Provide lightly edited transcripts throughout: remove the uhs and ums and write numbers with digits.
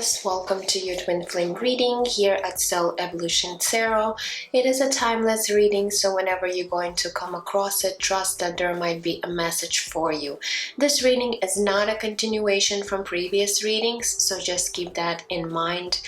Taurus, welcome to your twin flame reading here at Soul.evolution.tarot. It is a timeless reading, so whenever you're going to come across it, trust that there might be a message for you. This reading is not a continuation from previous readings, so just keep that in mind.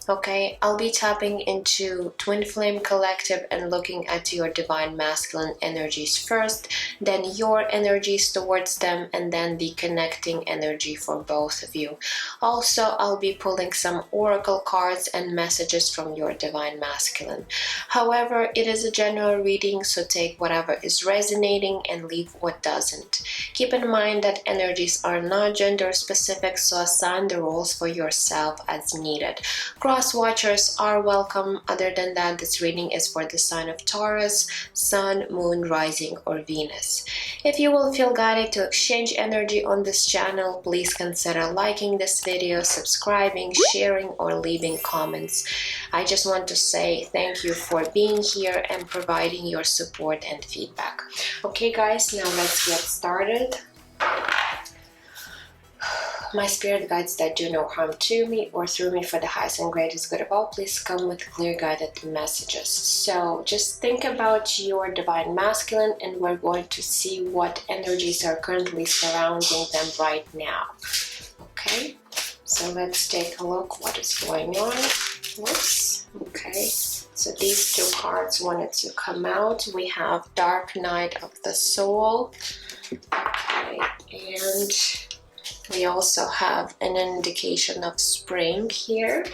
Okay, I'll be tapping into Twin Flame Collective and looking at your Divine Masculine energies first, then your energies towards them, and then the connecting energy for both of you. Also, I'll be pulling some oracle cards and messages from your Divine Masculine. However, it is a general reading, so take whatever is resonating and leave what doesn't. Keep in mind that energies are not gender specific, so assign the roles for yourself as needed. Cross watchers are welcome. Other than that, this reading is for the sign of Taurus, Sun, Moon, Rising, or Venus. If you will feel guided to exchange energy on this channel, please consider liking this video, subscribing, sharing, or leaving comments. I just want to say thank you for being here and providing your support and feedback. Okay guys, now let's get started. My spirit guides that do no harm to me or through me for the highest and greatest good of all, please come with clear guided messages. So just think about your Divine Masculine and we're going to see what energies are currently surrounding them right now. Okay, so let's take a look what is going on. Whoops. Okay, so these two cards wanted to come out. We have Dark Night of the Soul. Okay, and we also have an indication of spring here.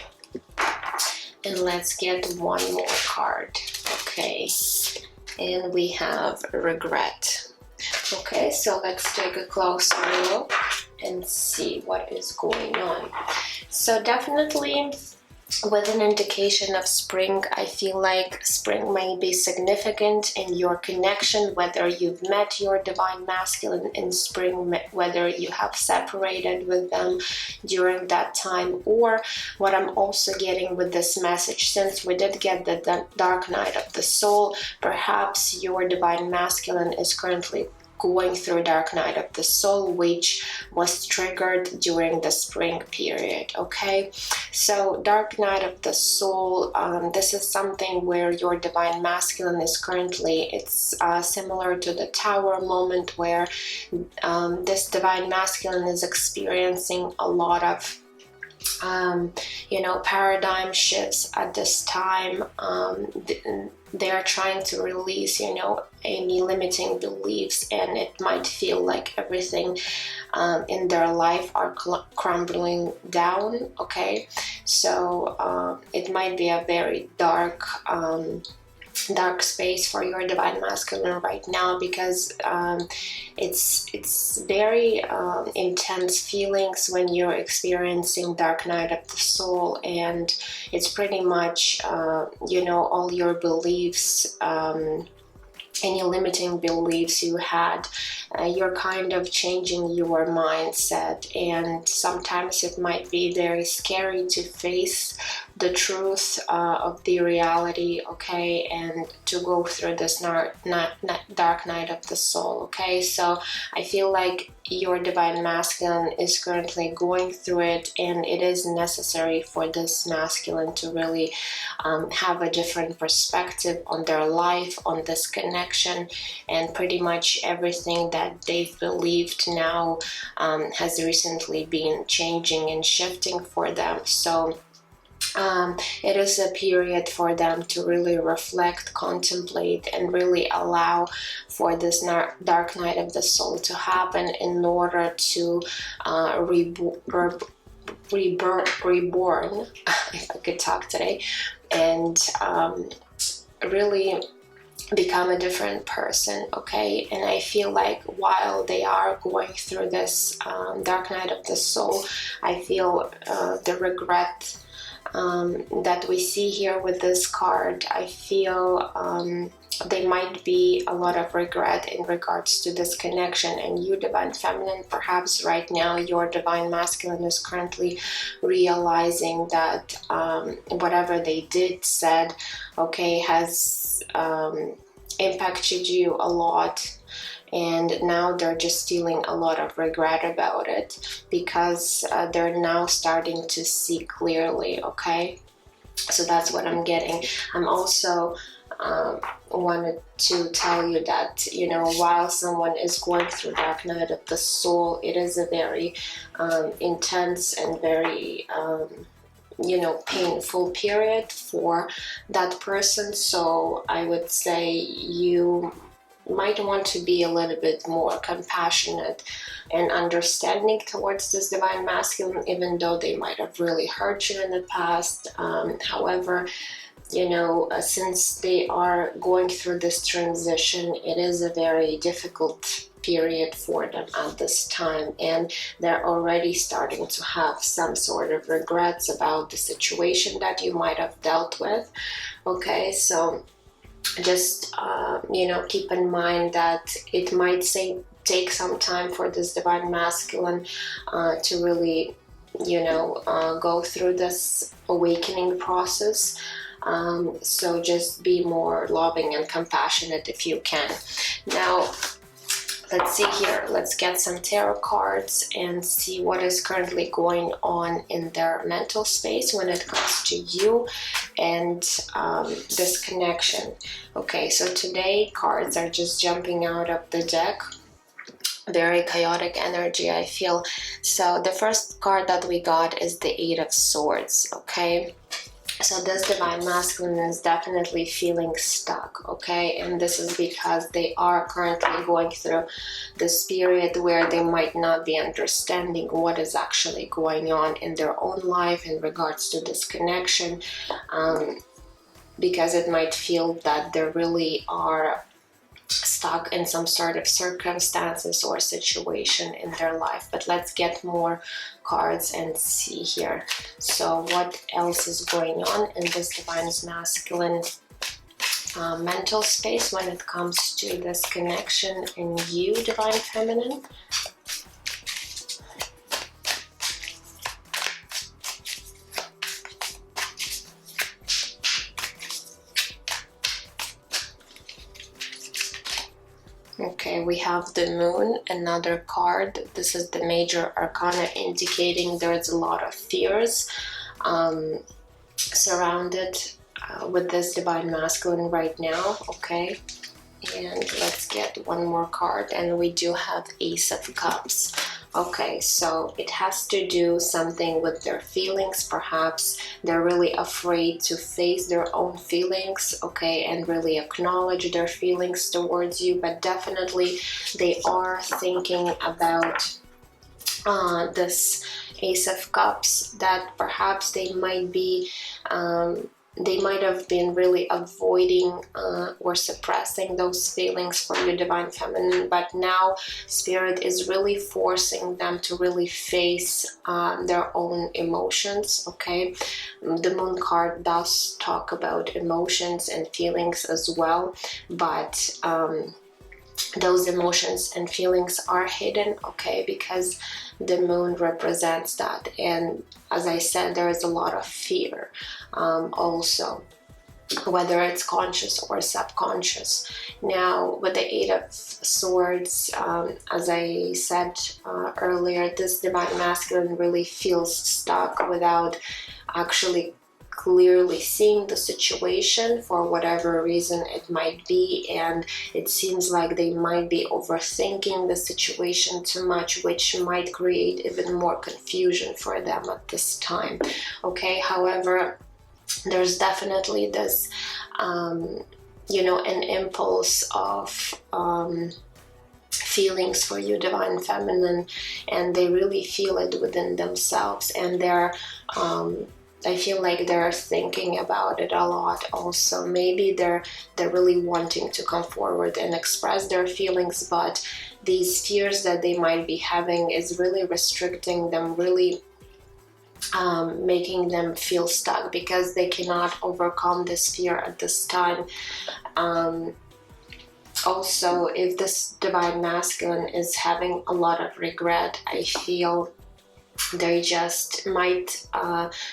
And let's get one more card. Okay, and we have regret. Okay, so let's take a closer look and see what is going on. So definitely with an indication of spring, I feel like spring may be significant in your connection, whether you've met your Divine Masculine in spring, whether you have separated with them during that time, or what I'm also getting with this message, since we did get the Dark Night of the Soul, perhaps your Divine Masculine is currently going through Dark Night of the Soul, which was triggered during the spring period. Okay, so Dark Night of the Soul, this is something where your Divine Masculine is currently, it's similar to the Tower moment where this Divine Masculine is experiencing a lot of paradigm shifts at this time. They are trying to release, any limiting beliefs, and it might feel like everything in their life are crumbling down. Okay, so it might be a very dark space for your Divine Masculine right now, because it's very intense feelings when you're experiencing Dark Night of the Soul, and it's pretty much all your beliefs, any limiting beliefs you had, you're kind of changing your mindset, and sometimes it might be very scary to face the truth of the reality, okay, and to go through this Dark Night of the Soul. Okay, so I feel like your Divine Masculine is currently going through it, and it is necessary for this masculine to really have a different perspective on their life, on this connection, and pretty much everything that they've believed now has recently been changing and shifting for them. So it is a period for them to really reflect, contemplate, and really allow for this Dark Night of the Soul to happen in order to reborn, if I could talk today, and really become a different person. Okay, and I feel like while they are going through this Dark Night of the Soul, I feel the regret that we see here with this card. I feel there might be a lot of regret in regards to this connection, and you Divine Feminine, perhaps right now your Divine Masculine is currently realizing that whatever they did, said, okay, has impacted you a lot, and now they're just feeling a lot of regret about it, because they're now starting to see clearly, okay? So that's what I'm getting. I'm also wanted to tell you that, you know, while someone is going through dark night of the soul, it is a very intense and very you know, painful period for that person. So I would say you might want to be a little bit more compassionate and understanding towards this divine masculine, even though they might have really hurt you in the past. However, you know, since they are going through this transition, it is a very difficult period for them at this time, and they're already starting to have some sort of regrets about the situation that you might have dealt with. Okay, so just you know, keep in mind that it might take some time for this divine masculine to really, you know, go through this awakening process. So just be more loving and compassionate if you can. Now, let's see here. Let's get some tarot cards and see what is currently going on in their mental space when it comes to you and this connection. Okay, so today cards are just jumping out of the deck. Very chaotic energy, I feel. So the first card that we got is the Eight of Swords, okay? So this divine masculine is definitely feeling stuck, okay? And this is because they are currently going through this period where they might not be understanding what is actually going on in their own life in regards to this connection, because it might feel that they really are stuck in some sort of circumstances or situation in their life. But let's get more cards and see here. So what else is going on in this divine masculine mental space when it comes to this connection in you, divine feminine? Okay, we have the Moon, another card. This is the major arcana, indicating there's a lot of fears surrounded with this divine masculine right now, okay? And let's get one more card, and we do have Ace of Cups. Okay, so it has to do something with their feelings. Perhaps they're really afraid to face their own feelings, okay, and really acknowledge their feelings towards you. But definitely they are thinking about this Ace of Cups, that perhaps they might be they might have been really avoiding or suppressing those feelings for you, divine feminine, but now spirit is really forcing them to really face their own emotions, okay? The Moon card does talk about emotions and feelings as well, but those emotions and feelings are hidden, okay, because the Moon represents that. And as I said, there is a lot of fear also, whether it's conscious or subconscious. Now with the Eight of Swords, as I said earlier, this divine masculine really feels stuck without actually clearly seeing the situation for whatever reason it might be, and it seems like they might be overthinking the situation too much, which might create even more confusion for them at this time, okay? However, there's definitely this you know, an impulse of feelings for you, divine feminine, and they really feel it within themselves, and they're I feel like they're thinking about it a lot also. Maybe they're really wanting to come forward and express their feelings, but these fears that they might be having is really restricting them, really making them feel stuck, because they cannot overcome this fear at this time. Also, if this divine masculine is having a lot of regret, I feel they just might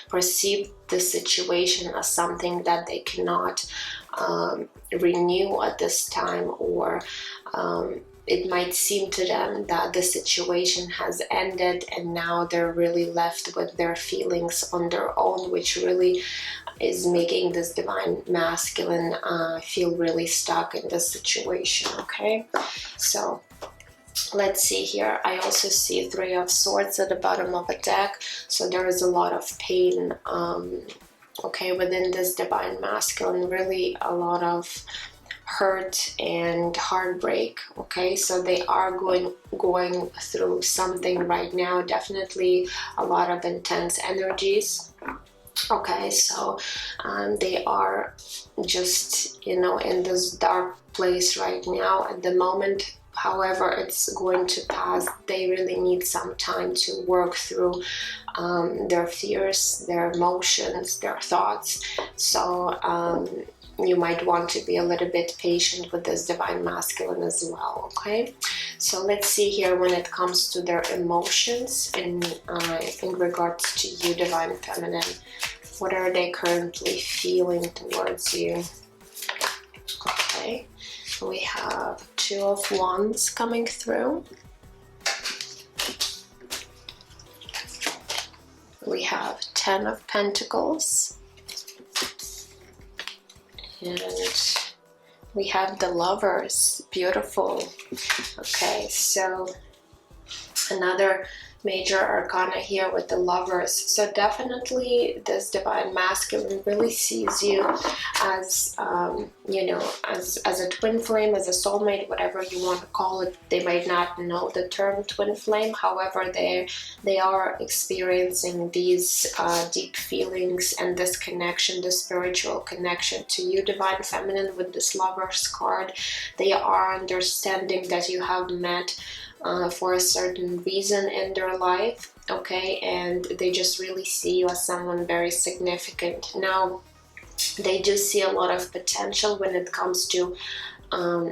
perceive the situation as something that they cannot renew at this time, or it might seem to them that the situation has ended and now they're really left with their feelings on their own, which really is making this divine masculine feel really stuck in this situation. Okay, so let's see here. I also see Three of Swords at the bottom of a deck, so there is a lot of pain okay, within this divine masculine, really a lot of hurt and heartbreak. Okay, so they are going through something right now, definitely a lot of intense energies. Okay, so they are just, you know, in this dark place right now at the moment. However, it's going to pass. They really need some time to work through their fears, their emotions, their thoughts. So you might want to be a little bit patient with this divine masculine as well. Okay, so let's see here when it comes to their emotions in regards to you, divine feminine. What are they currently feeling towards you? Okay, we have Two of Wands coming through. We have Ten of Pentacles. And we have the Lovers. Beautiful. Okay, so another major arcana here with the Lovers. So definitely this divine masculine really sees you as you know, as a twin flame, as a soulmate, whatever you want to call it. They might not know the term twin flame, however they are experiencing these deep feelings and this connection, the spiritual connection to you, divine feminine, with this Lovers card. They are understanding that you have met for a certain reason in their life, okay, and they just really see you as someone very significant. Now, they do see a lot of potential when it comes to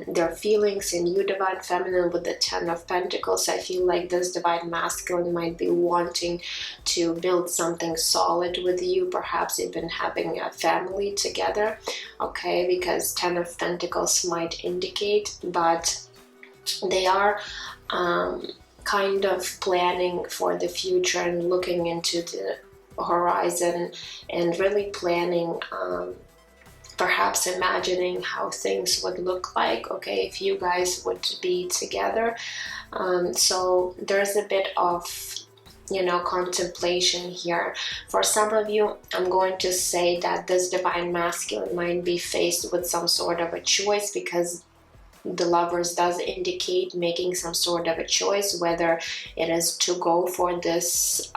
their feelings in you, divine feminine, with the Ten of Pentacles. I feel like this divine masculine might be wanting to build something solid with you, perhaps even having a family together, okay, because Ten of Pentacles might indicate, but they are kind of planning for the future and looking into the horizon and really planning, perhaps imagining how things would look like, okay, if you guys would be together. So there's a bit of, you know, contemplation here. For some of you, I'm going to say that this divine masculine might be faced with some sort of a choice, because the Lovers does indicate making some sort of a choice, whether it is to go for this,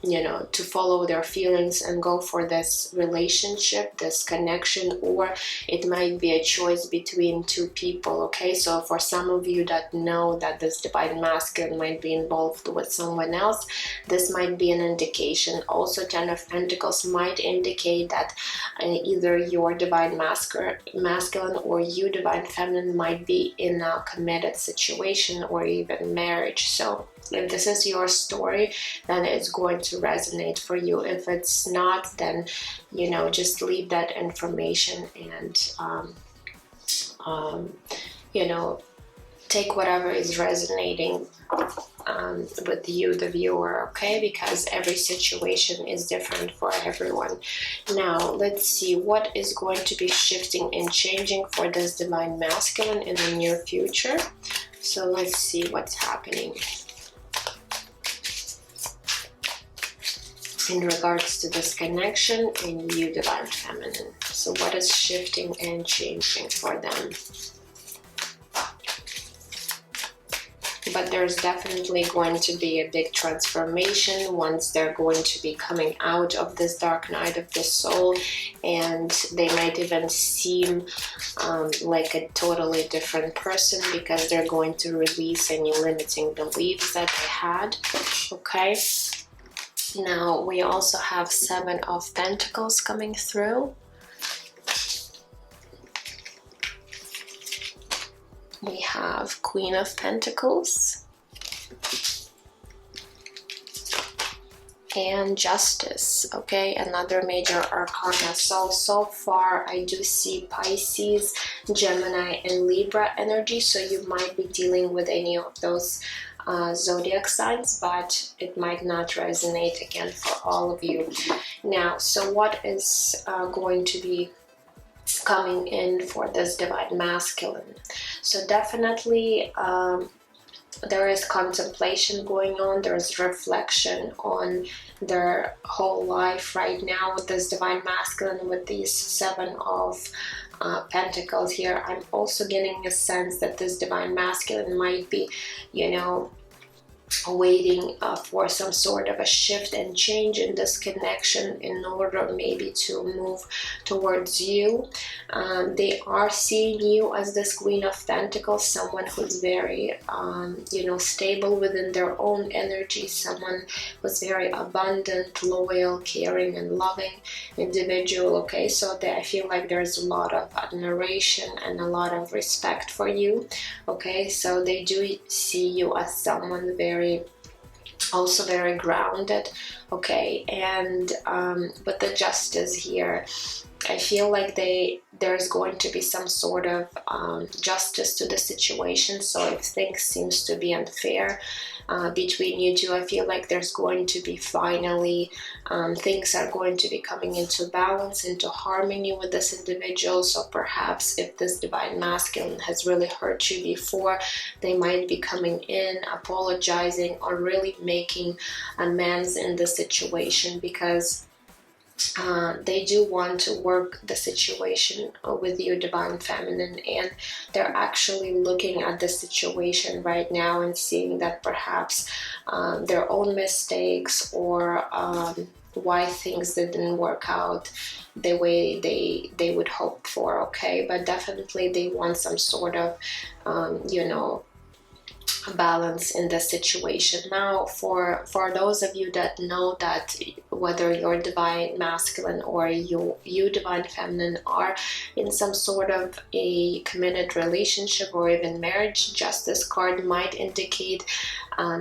you know, to follow their feelings and go for this relationship, this connection, or it might be a choice between two people, okay? So for some of you that know that this divine masculine might be involved with someone else, this might be an indication. Also, Ten of Pentacles might indicate that either your divine masculine or you, divine feminine, might be in a committed situation or even marriage. So if this is your story, then it's going to resonate for you. If it's not, then, you know, just leave that information and you know, take whatever is resonating with you, the viewer, okay? Because every situation is different for everyone. Now, let's see what is going to be shifting and changing for this divine masculine in the near future. So let's see what's happening in regards to this connection in you, divine feminine. So what is shifting and changing for them? But there's definitely going to be a big transformation once they're going to be coming out of this dark night of the soul, and they might even seem like a totally different person, because they're going to release any limiting beliefs that they had, okay? Now, we also have Seven of Pentacles coming through. We have Queen of Pentacles. and Justice. Okay, another major arcana. So far I do see Pisces, Gemini, and Libra energy, so you might be dealing with any of those zodiac signs, but it might not resonate again for all of you. Now, so what is going to be coming in for this divine masculine? So definitely there is contemplation going on, there's reflection on their whole life right now with this divine masculine, with these 7 of Pentacles here. I'm also getting a sense that this divine masculine might be, you know, waiting for some sort of a shift and change in this connection in order maybe to move towards you. They are seeing you as this Queen of Pentacles, someone who's very you know, stable within their own energy, someone who's very abundant, loyal, caring, and loving individual. Okay, so I feel like there's a lot of admiration and a lot of respect for you. Okay, so they do see you as someone also very grounded. Okay, and with the Justice here, I feel like there's going to be some sort of justice to the situation. So if things seems to be unfair between you two, I feel like there's going to be finally things are going to be coming into balance, into harmony with this individual. So perhaps if this divine masculine has really hurt you before, they might be coming in, apologizing, or really making amends in the situation, because they do want to work the situation with you, divine feminine, and they're actually looking at the situation right now and seeing that perhaps their own mistakes or why things didn't work out the way they would hope for. Okay, but definitely they want some sort of you know, balance in the situation. Now, for those of you that know that whether you're divine masculine or you divine feminine are in some sort of a committed relationship or even marriage, Justice card might indicate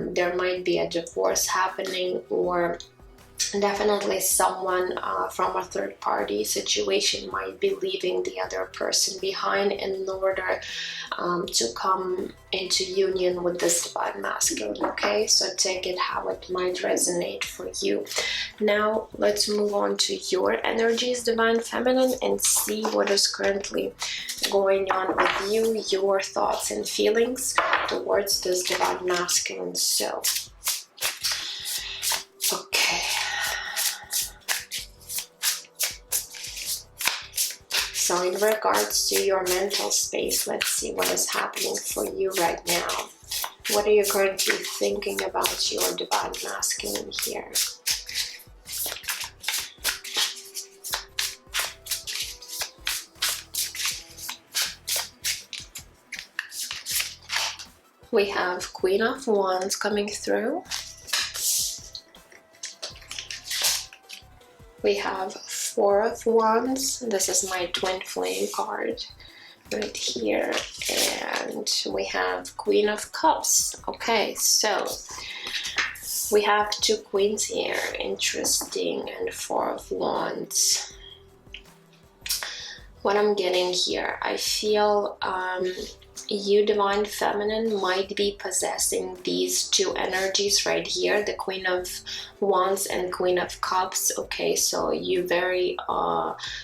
there might be a divorce happening, or definitely someone from a third party situation might be leaving the other person behind in order to come into union with this divine masculine. Okay, so take it how it might resonate for you. Now let's move on to your energies, divine feminine, and see what is currently going on with you, your thoughts and feelings towards this divine masculine. So okay, so in regards to your mental space, let's see what is happening for you right now. What are you currently thinking about your divine masculine here? We have Queen of Wands coming through. We have Four of Wands. This is my twin flame card right here. And we have Queen of Cups. Okay, so we have two queens here. Interesting. And Four of Wands. What I'm getting here, I feel you divine feminine might be possessing these two energies right here, the Queen of Wands and Queen of Cups. Okay, so you very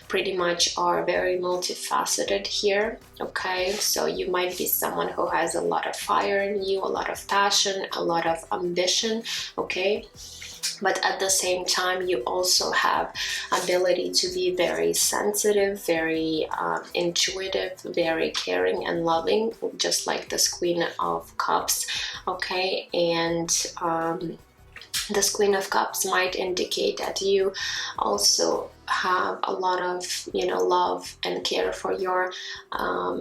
pretty much are very multifaceted here. Okay, so you might be someone who has a lot of fire in you, a lot of passion, a lot of ambition. Okay, but at the same time you also have ability to be very sensitive, very intuitive, very caring and loving, just like this Queen of Cups. Okay, and this Queen of Cups might indicate that you also have a lot of, you know, love and care for your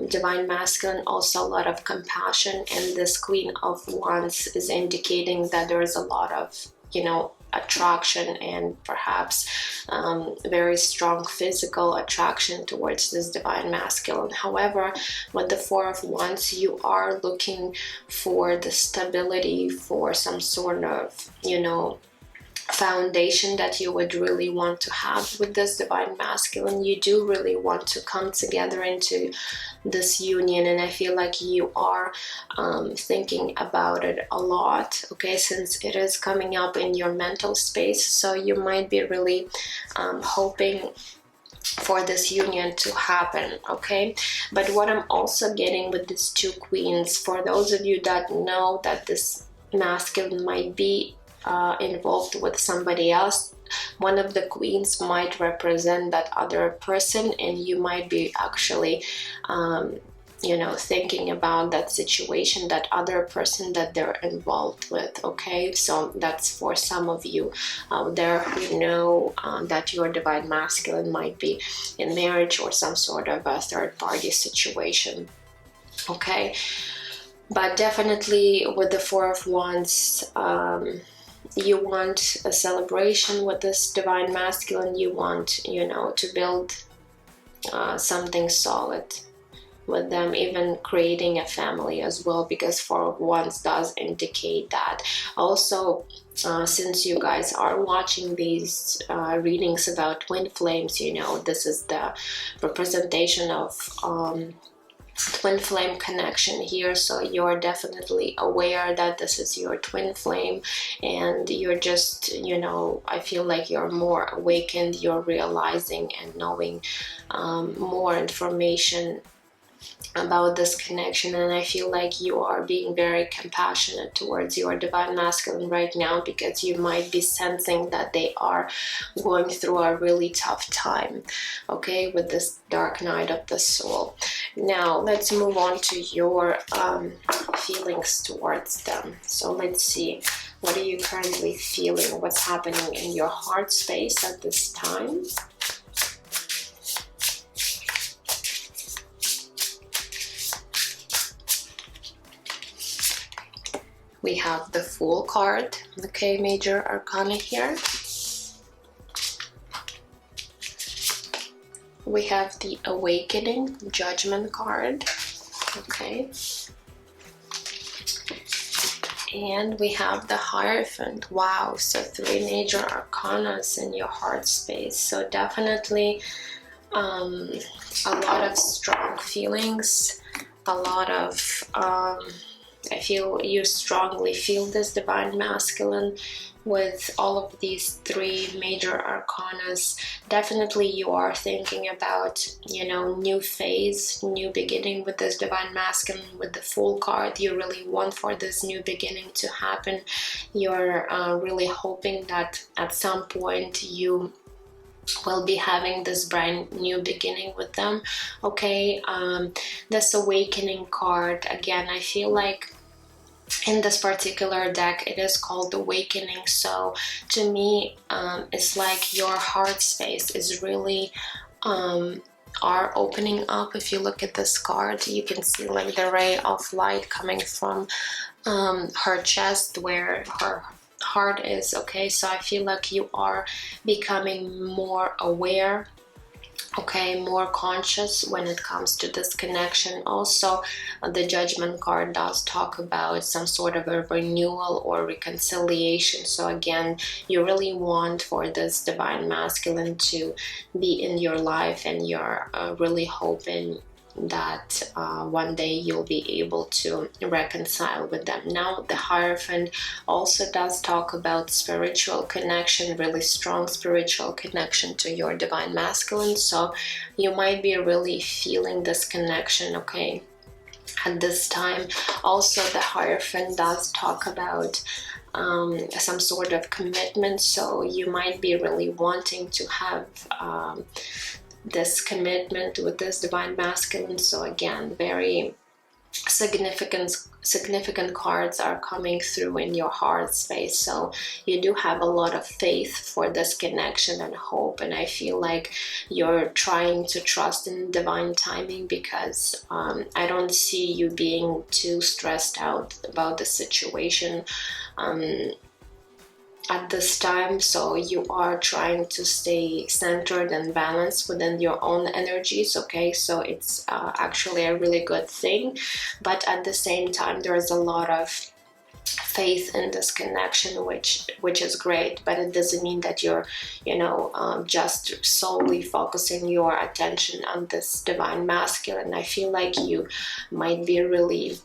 divine masculine, also a lot of compassion. And this Queen of Wands is indicating that there is a lot of, you know, attraction and perhaps very strong physical attraction towards this divine masculine. However, with the Four of Wands, you are looking for the stability, for some sort of, you know, foundation that you would really want to have with this divine masculine. You do really want to come together into this union, and I feel like you are thinking about it a lot, okay, since it is coming up in your mental space. So you might be really hoping for this union to happen, okay? But what I'm also getting with these two queens, for those of you that know that this masculine might be involved with somebody else, one of the queens might represent that other person, and you might be actually you know, thinking about that situation, that other person that they're involved with, okay? So that's for some of you out there who know that your divine masculine might be in marriage or some sort of a third party situation, okay? But definitely with the Four of Wands, you want a celebration with this divine masculine. You want, you know, to build something solid with them, even creating a family as well, because Four of Wands does indicate that. Also, since you guys are watching these readings about twin flames, you know, this is the representation of twin flame connection here. So you're definitely aware that this is your twin flame, and you're just, you know, I feel like you're more awakened, you're realizing and knowing more information about this connection. And I feel like you are being very compassionate towards your divine masculine right now, because you might be sensing that they are going through a really tough time, okay, with this dark night of the soul. Now let's move on to your feelings towards them. So let's see, what are you currently feeling? What's happening in your heart space at this time? We have the Fool card, okay, major arcana here. We have the Awakening, Judgment card, okay. And we have the Hierophant. Wow, so 3 major arcanas in your heart space. So definitely a lot of strong feelings, a lot of I feel you strongly feel this divine masculine with all of these 3 major arcanas. Definitely you are thinking about, you know, new phase, new beginning with this divine masculine. With the Fool card, you really want for this new beginning to happen. You're really hoping that at some point you will be having this brand new beginning with them, okay. This Awakening card, again, I feel like in this particular deck it is called Awakening. So to me, it's like your heart space is really are opening up. If you look at this card, you can see like the ray of light coming from her chest where her heart is, okay. So I feel like you are becoming more aware, okay, more conscious when it comes to this connection. Also, the Judgment card does talk about some sort of a renewal or reconciliation. So again, you really want for this divine masculine to be in your life, and you're really hoping that one day you'll be able to reconcile with them. Now the Hierophant also does talk about spiritual connection, really strong spiritual connection to your divine masculine. So you might be really feeling this connection, okay, at this time. Also the Hierophant does talk about some sort of commitment. So you might be really wanting to have this commitment with this divine masculine. So again, very significant cards are coming through in your heart space. So you do have a lot of faith for this connection and hope, and I feel like you're trying to trust in divine timing, because I don't see you being too stressed out about the situation at this time. So you are trying to stay centered and balanced within your own energies, okay. So it's actually a really good thing, but at the same time there's a lot of faith in this connection, which is great, but it doesn't mean that you're, you know, just solely focusing your attention on this divine masculine. I feel like you might be really,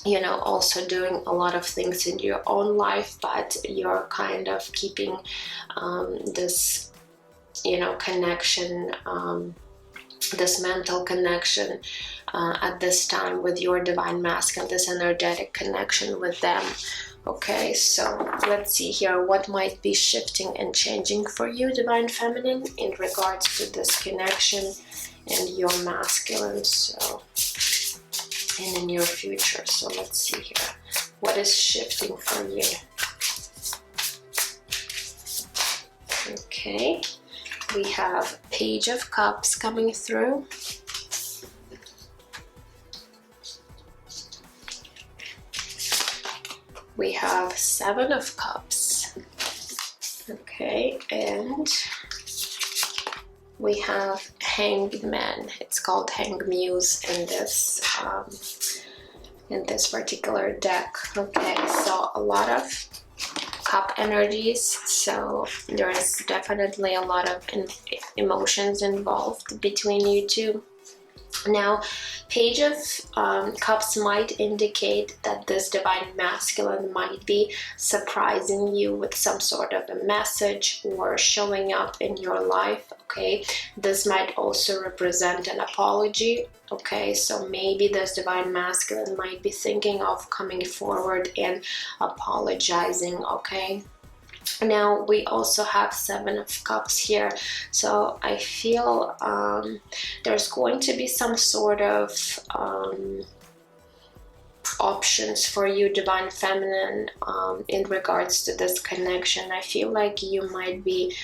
you know, also doing a lot of things in your own life, but you're kind of keeping this, you know, connection, this mental connection at this time with your divine masculine, this energetic connection with them. Okay, so let's see here what might be shifting and changing for you, divine feminine, in regards to this connection and your masculine, so in the near future. So let's see here what is shifting for you. Okay, we have Page of Cups coming through. We have Seven of Cups. Okay, and we have Hanged Man. It's called Hanged Muse in this particular deck. Okay, so a lot of cup energies, so there is definitely a lot of emotions involved between you two. Now, Page of Cups might indicate that this divine masculine might be surprising you with some sort of a message or showing up in your life. Okay, this might also represent an apology. Okay, so maybe this divine masculine might be thinking of coming forward and apologizing. Okay, now we also have Seven of Cups here, so I feel there's going to be some sort of options for you, divine feminine, in regards to this connection. I feel like you might be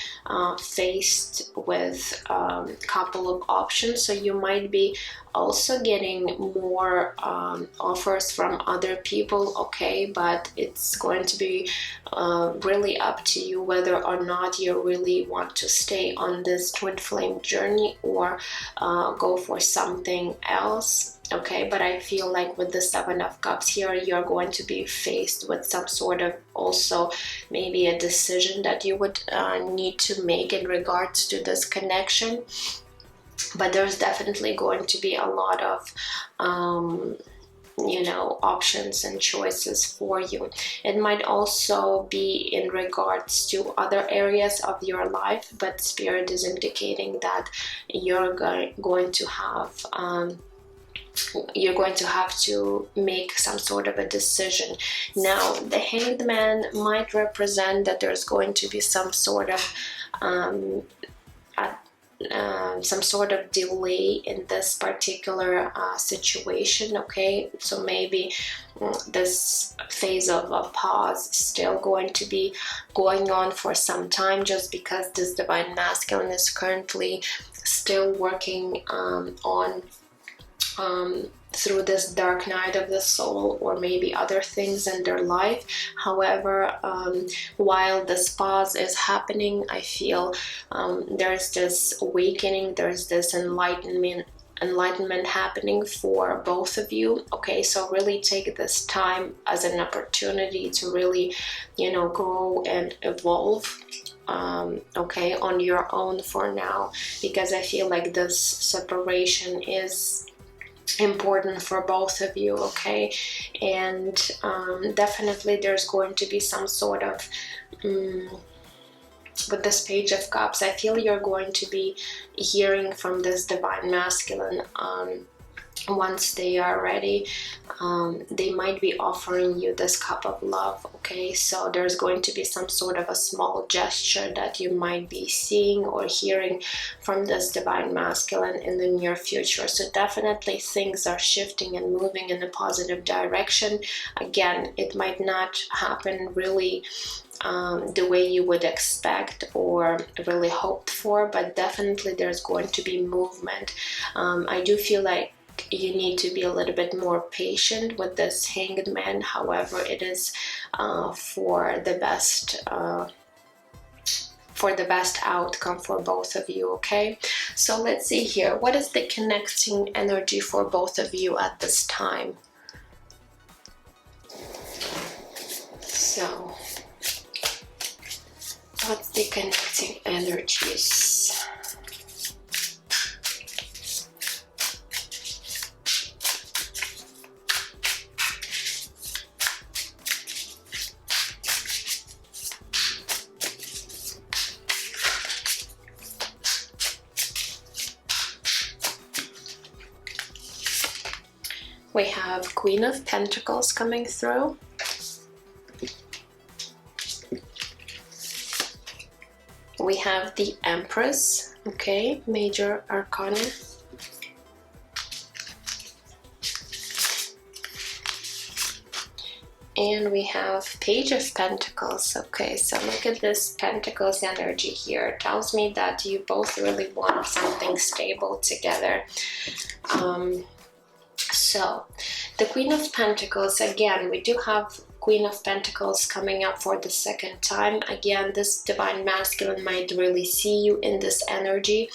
faced with a couple of options, so you might be also getting more offers from other people. Okay, but it's going to be really up to you whether or not you really want to stay on this twin flame journey or go for something else. Okay, but I feel like with the Seven of Cups here, you're going to be faced with some sort of also maybe a decision that you would need to make in regards to this connection. But there's definitely going to be a lot of you know, options and choices for you. It might also be in regards to other areas of your life, but Spirit is indicating that you're going to have to make some sort of a decision. Now, the Hanged Man might represent that there's going to be some sort of delay in this particular situation. Okay, so maybe this phase of a pause is still going to be going on for some time, just because this divine masculine is currently still working on through this dark night of the soul, or maybe other things in their life. However, while this pause is happening, I feel there's this awakening, there's this enlightenment happening for both of you. Okay, so really take this time as an opportunity to really, you know, grow and evolve, okay, on your own for now, because I feel like this separation is important for both of you. Okay, and definitely there's going to be some sort of with this Page of Cups, I feel you're going to be hearing from this divine masculine once they are ready. They might be offering you this cup of love. Okay, so there's going to be some sort of a small gesture that you might be seeing or hearing from this divine masculine in the near future. So definitely things are shifting and moving in a positive direction. Again, it might not happen really the way you would expect or really hoped for, but definitely there's going to be movement. I do feel like you need to be a little bit more patient with this Hanged Man. However, it is for the best outcome for both of you. Okay, so let's see here, what is the connecting energy for both of you at this time? So, what's the connecting energies? We have Queen of Pentacles coming through. We have the Empress, okay, Major Arcana. And we have Page of Pentacles. Okay, so look at this Pentacles energy here. It tells me that you both really want something stable together. So, the Queen of Pentacles, again, we do have Queen of Pentacles coming up for the second time. Again, this Divine Masculine might really see you in this energy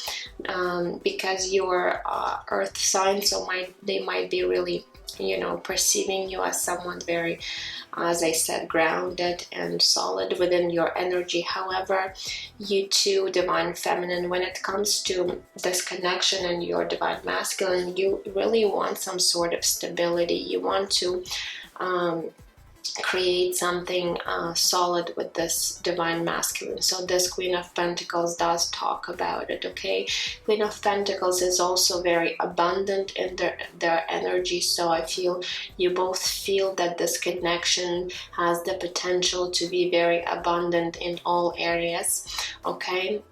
because you're Earth sign, so they might be really, you know, perceiving you as someone very, as I said, grounded and solid within your energy. However, you two, Divine Feminine, when it comes to this connection and your Divine Masculine, you really want some sort of stability. You want to create something solid with this Divine Masculine. So this Queen of Pentacles does talk about it, okay? Queen of Pentacles is also very abundant in their energy, so I feel you both feel that this connection has the potential to be very abundant in all areas, okay?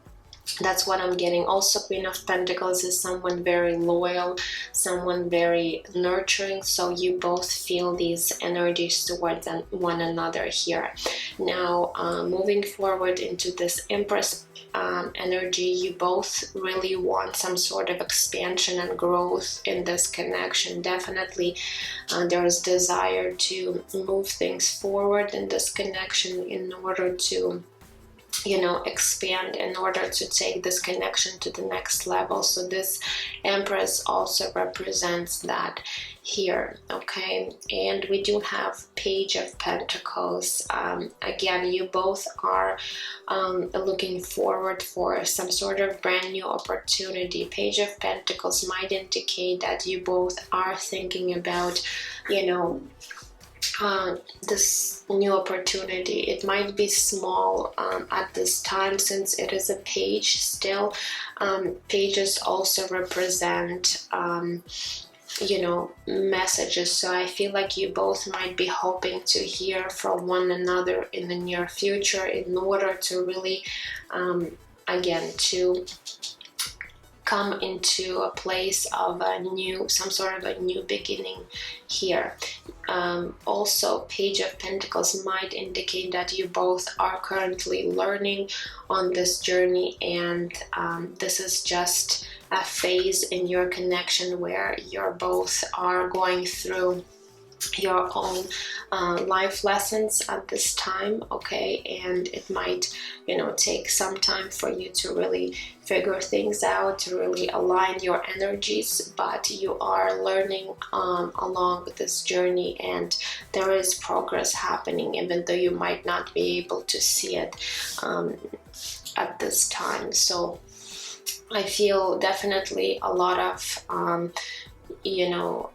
That's what I'm getting. Also, Queen of Pentacles is someone very loyal, someone very nurturing, so you both feel these energies towards one another here. Now, moving forward into this Empress energy, you both really want some sort of expansion and growth in this connection. Definitely there is desire to move things forward in this connection in order to, you know, expand, in order to take this connection to the next level. So this Empress also represents that here, okay? And we do have Page of Pentacles. Again, you both are looking forward for some sort of brand new opportunity. Page of Pentacles might indicate that you both are thinking about, you know, this new opportunity. It might be small at this time, since it is a page still. Pages also represent you know, messages, so I feel like you both might be hoping to hear from one another in the near future in order to really again, to come into a place of a new, some sort of a new beginning here. Also, Page of Pentacles might indicate that you both are currently learning on this journey, and this is just a phase in your connection where you're both are going through your own life lessons at this time, okay? And it might, you know, take some time for you to really figure things out, to really align your energies, but you are learning along with this journey, and there is progress happening, even though you might not be able to see it at this time. So I feel definitely a lot of you know,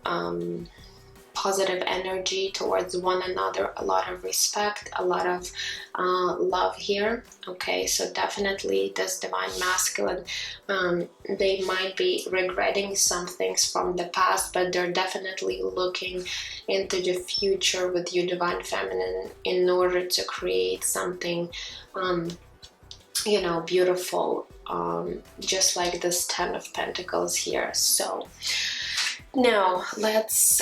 positive energy towards one another, a lot of respect, a lot of love here, okay? So definitely this Divine Masculine, they might be regretting some things from the past, but they're definitely looking into the future with you, Divine Feminine, in order to create something you know, beautiful, just like this Ten of Pentacles here. So now let's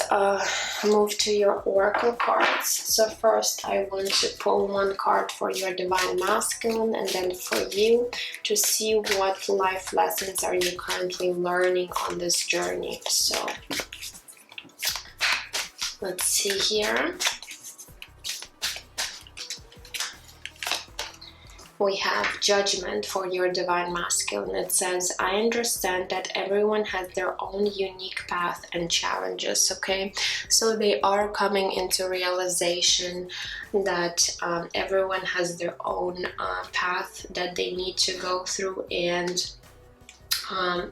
move to your oracle cards. So first I want to pull one card for your Divine Masculine, and then for you to see what life lessons are you currently learning on this journey. So let's see here. we have Judgment for your Divine Masculine. It says, I understand that everyone has their own unique path and challenges, okay? So they are coming into realization that everyone has their own path that they need to go through, and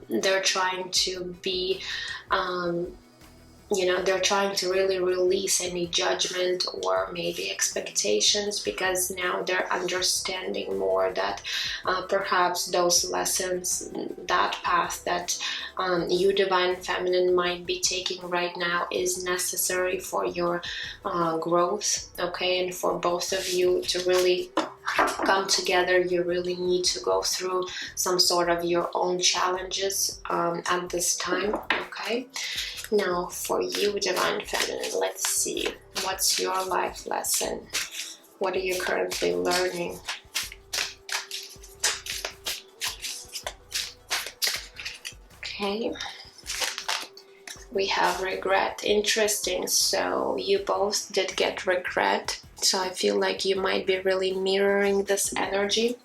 they're trying to be you know, they're trying to really release any judgment or maybe expectations, because now they're understanding more that perhaps those lessons, that path that you Divine Feminine might be taking right now is necessary for your growth, okay? And for both of you to really come together, you really need to go through some sort of your own challenges at this time, okay? Now for you Divine Feminine, let's see, what's your life lesson? What are you currently learning? Okay, we have regret. Interesting. So you both did get regret. So I feel like you might be really mirroring this energy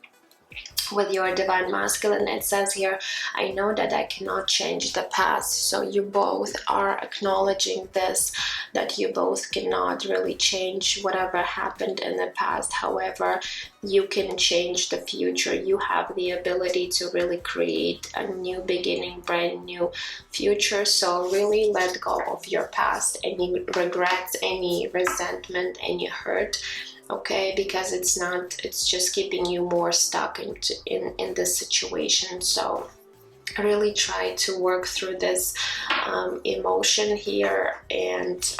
with your Divine Masculine. It says here, I know that I cannot change the past. So you both are acknowledging this, that you both cannot really change whatever happened in the past. However, you can change the future. You have the ability to really create a new beginning, brand new future. So really let go of your past, any regrets, any resentment, any hurt, okay? Because it's just keeping you more stuck in this situation. So really try to work through this emotion here, and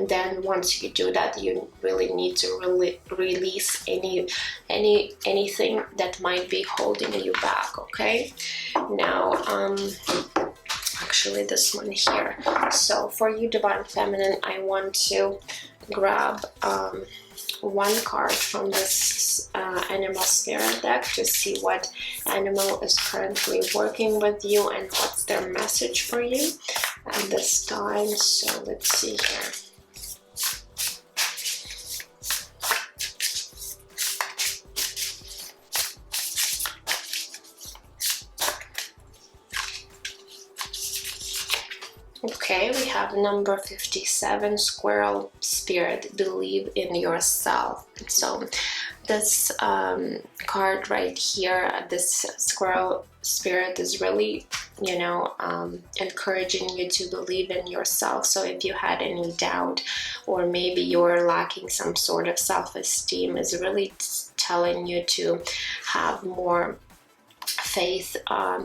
then once you do that, you really need to really release anything that might be holding you back, okay? Now actually this one here. So for you Divine Feminine, I want to grab one card from this animal spirit deck to see what animal is currently working with you and what's their message for you at this time. So let's see here. Okay, we have number 57, Squirrel Spirit, believe in yourself. So this card right here, this Squirrel Spirit is really, you know, encouraging you to believe in yourself. So if you had any doubt, or maybe you're lacking some sort of self-esteem, is really telling you to have more faith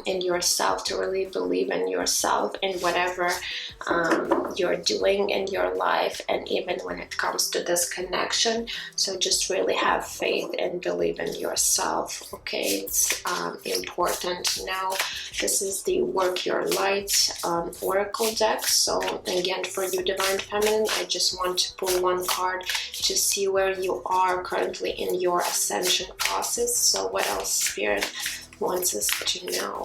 in yourself, to really believe in yourself in whatever you're doing in your life, and even when it comes to this connection. So just really have faith and believe in yourself, okay? It's important. Now this is the Work Your Light Oracle deck. So again, for you Divine Feminine, I just want to pull one card to see where you are currently in your ascension process. So what else Spirit wants us to know?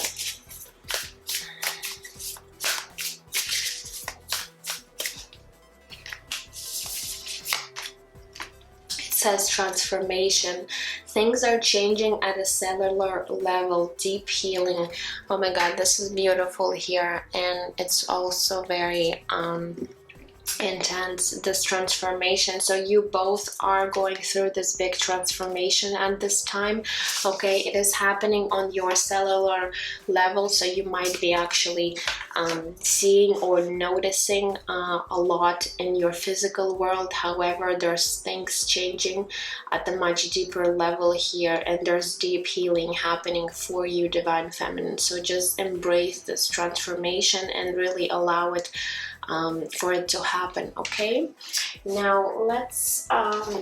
It says transformation. Things are changing at a cellular level, deep healing. Oh my God, this is beautiful here. And it's also very intense, this transformation. So you both are going through this big transformation at this time, okay? It is happening on your cellular level, so you might be actually seeing or noticing a lot in your physical world. However, there's things changing at a much deeper level here, and there's deep healing happening for you Divine Feminine. So just embrace this transformation and really allow it for it to happen, okay? Now let's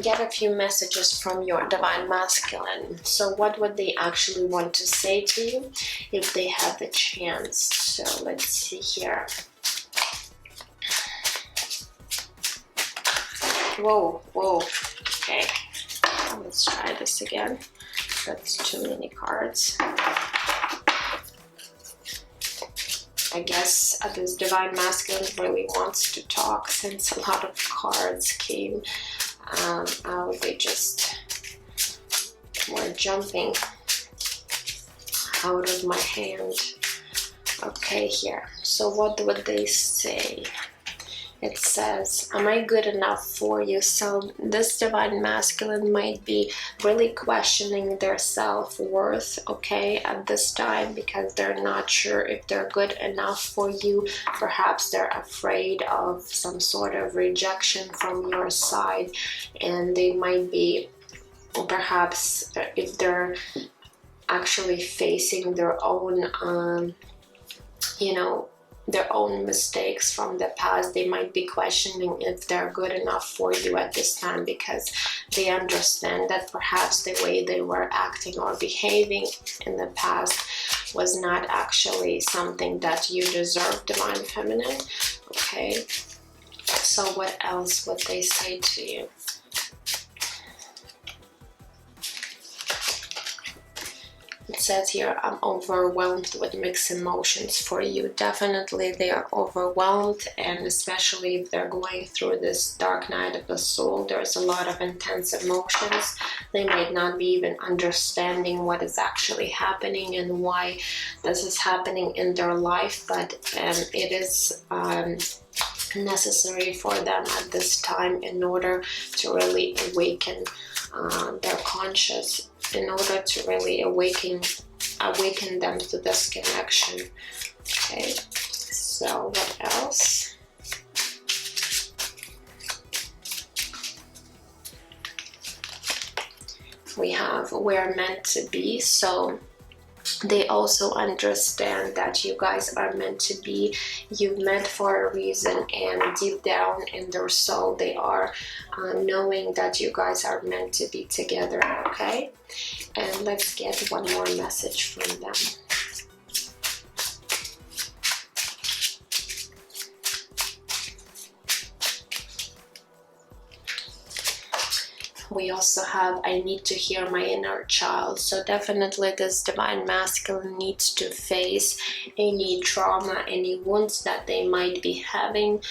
get a few messages from your Divine Masculine. So what would they actually want to say to you if they have the chance? So let's see here. Whoa, okay, let's try this again. That's too many cards. I guess this Divine Masculine really wants to talk, since a lot of cards came out. They just were jumping out of my hand. Okay, here. So what would they say? It says, am I good enough for you? So this divine masculine might be really questioning their self-worth, okay, at this time, because they're not sure if they're good enough for you. Perhaps they're afraid of some sort of rejection from your side, and they might be, perhaps, if they're actually facing their own their own mistakes from the past, they might be questioning if they're good enough for you at this time, because they understand that perhaps the way they were acting or behaving in the past was not actually something that you deserve, divine feminine. Okay, so what else would they say to you? It says here, I'm overwhelmed with mixed emotions for you. Definitely they are overwhelmed, and especially if they're going through this dark night of the soul, there's a lot of intense emotions. They might not be even understanding what is actually happening and why this is happening in their life, but it is necessary for them at this time in order to really awaken their conscious, in order to really awaken them to this connection. Okay, so what else? We have, we're meant to be. So they also understand that you guys are meant to be. You've met for a reason, and deep down in their soul they are knowing that you guys are meant to be together. Okay, and let's get one more message from them. We also have, I need to hear my inner child. So definitely this divine masculine needs to face any trauma, any wounds that they might be having,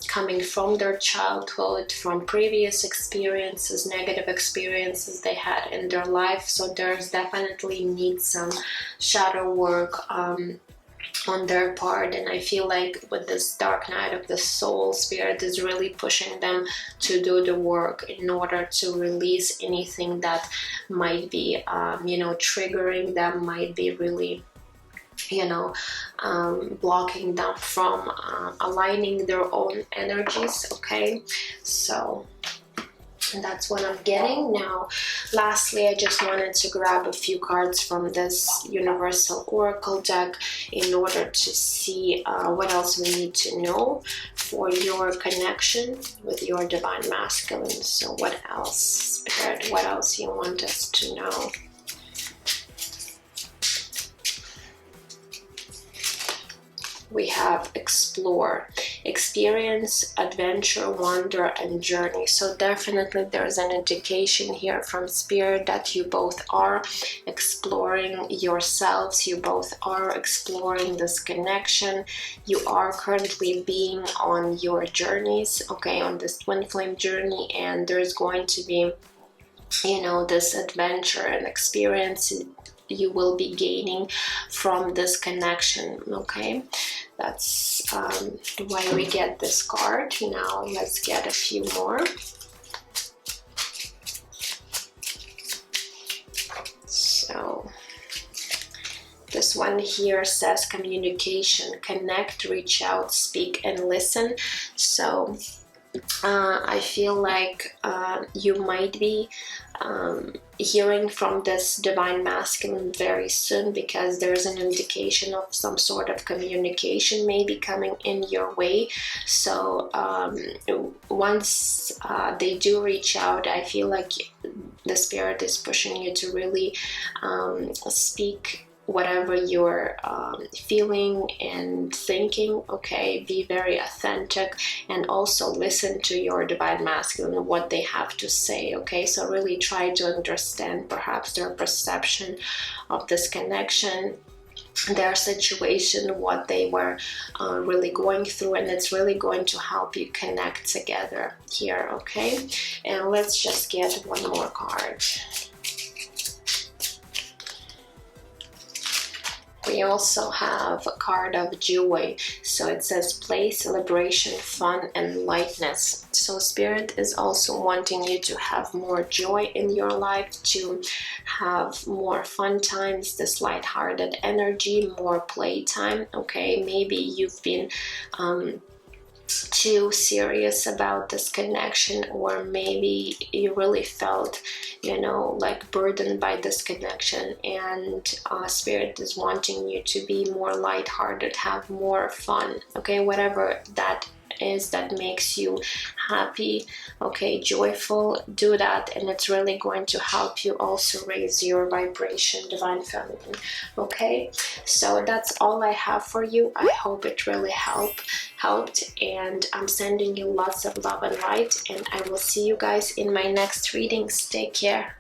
coming from their childhood, from previous experiences, negative experiences they had in their life. So there's definitely needs some shadow work on their part, and I feel like with this dark night of the soul, spirit is really pushing them to do the work in order to release anything that might be triggering them, might be really blocking them from aligning their own energies. Okay, so that's what I'm getting. Now, lastly, I just wanted to grab a few cards from this Universal Oracle deck in order to see what else we need to know for your connection with your divine masculine. So what else, Spirit? What else you want us to know? We have explore, experience, adventure, wonder, and journey. So definitely there's an indication here from Spirit that you both are exploring yourselves, you both are exploring this connection, you are currently being on your journeys, okay, on this twin flame journey, and there's going to be, this adventure and experience you will be gaining from this connection. Okay, that's why we get this card. Now let's get a few more. So this one here says communication, connect, reach out, speak, and listen. So I feel like you might be hearing from this divine masculine very soon, because there's an indication of some sort of communication maybe coming in your way. So once they do reach out, I feel like the Spirit is pushing you to really speak whatever you're feeling and thinking. Okay, be very authentic, and also listen to your divine masculine, what they have to say. Okay, so really try to understand perhaps their perception of this connection, their situation, what they were really going through, and it's really going to help you connect together here. Okay, and let's just get one more card. We also have a card of joy. So it says play, celebration, fun, and lightness. So Spirit is also wanting you to have more joy in your life, to have more fun times, this lighthearted energy, more playtime. Okay, maybe you've been too serious about this connection, or maybe you really felt, you know, like burdened by this connection, and Spirit is wanting you to be more lighthearted, have more fun. Okay, whatever that is that makes you happy, okay, joyful, do that, and it's really going to help you also raise your vibration, Divine Feminine. Okay, so that's all I have for you. I hope it really helped, and I'm sending you lots of love and light, and I will see you guys in my next readings. Take care.